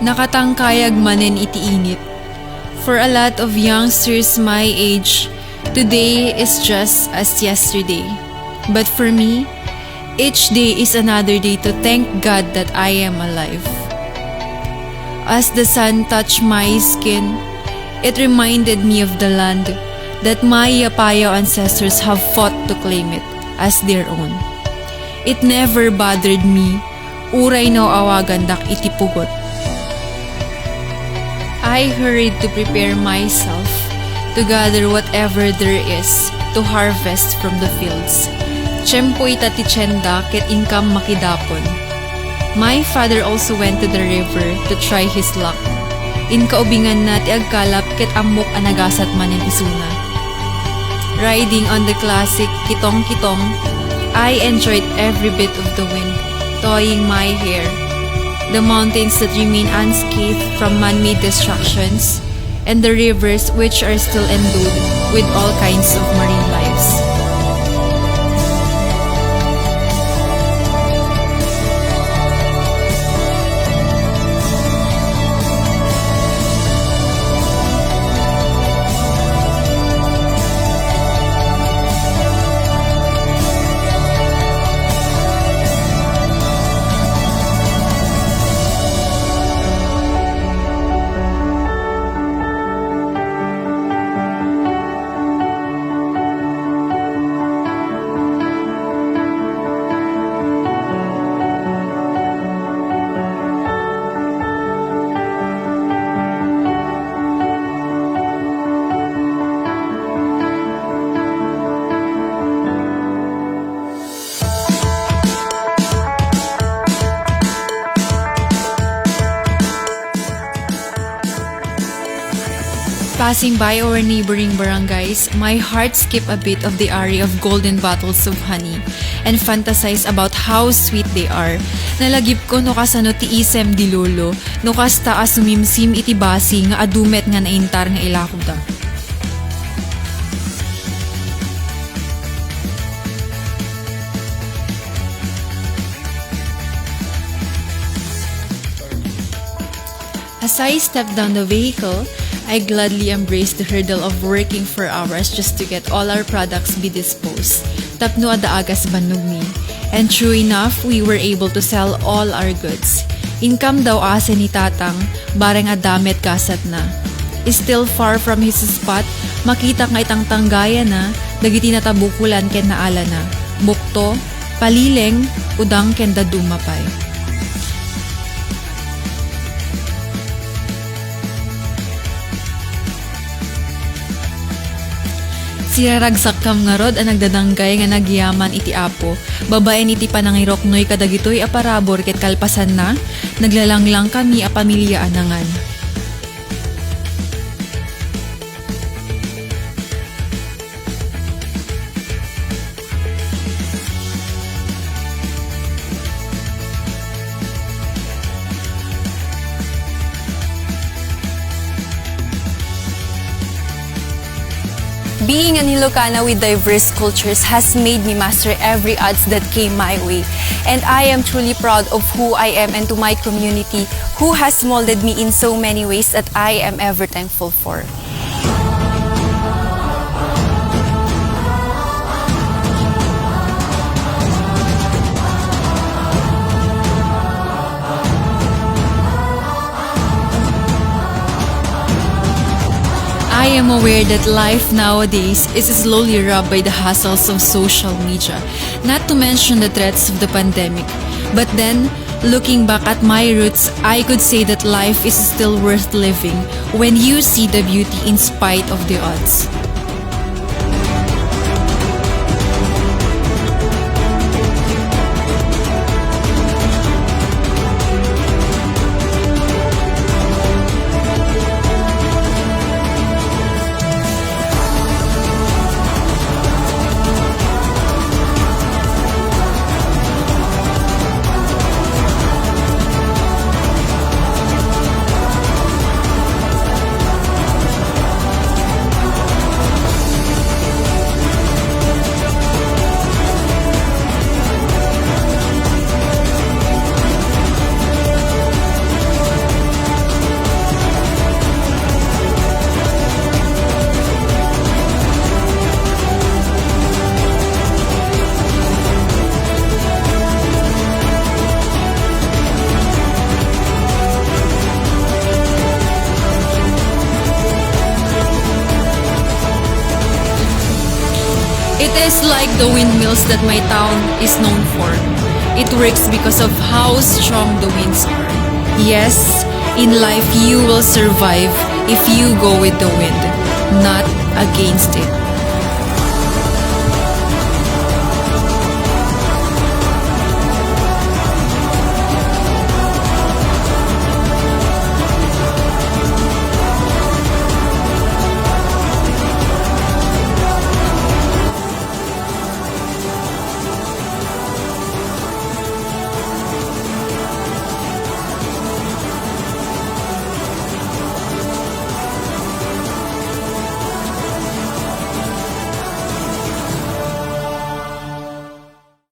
Nakatangkayag manen iti init. For a lot of youngsters my age, today is just as yesterday. But for me, each day is another day to thank God that I am alive. As the sun touched my skin, it reminded me of the land that my Yapayo ancestors have fought to claim it as their own. It never bothered me, uray no awagan dak itipugot. I hurried to prepare myself to gather whatever there is to harvest from the fields. Tiyempo'y tatichenda ket income makidapon. My father also went to the river to try his luck. In kaubingan na ti agkalap ket amok anagasat manin isuna. Riding on the classic kitong-kitong, I enjoyed every bit of the wind, toying my hair. The mountains that remain unscathed from man-made destructions, and the rivers which are still endowed with all kinds of marine lives. Passing by our neighboring barangays, my heart skipped a bit of the array of golden bottles of honey and fantasized about how sweet they are. Nalagip ko no kasano ti isem di lolo, no kasta asumimsim iti basi nga adumet nga naintar nga ilakuda. As I stepped down the vehicle, I gladly embraced the hurdle of working for hours just to get all our products be disposed. Tapno adaagas banugni. And true enough, we were able to sell all our goods. Income daw ase ni tatang, bareng adamet kasat na. Still far from his spot, makita nga itang tanggaya na, dagiti natabukulan ken naala na. Bukto, palileng, udang ken dadumapay. Siraragsak kam ngarud ang nagdadanggay nga nagyaman iti apo. Babaen iti panangiroknoy kadagitoy aparabor ket kalpasan na, naglalanglang kami a pamilya anangan. Being an Ilocano with diverse cultures has made me master every odds that came my way. And I am truly proud of who I am and to my community who has molded me in so many ways that I am ever thankful for. I am aware that life nowadays is slowly robbed by the hassles of social media, not to mention the threats of the pandemic. But then, looking back at my roots, I could say that life is still worth living when you see the beauty in spite of the odds. Just like the windmills that my town is known for, it works because of how strong the winds are. Yes, in life you will survive if you go with the wind, not against it.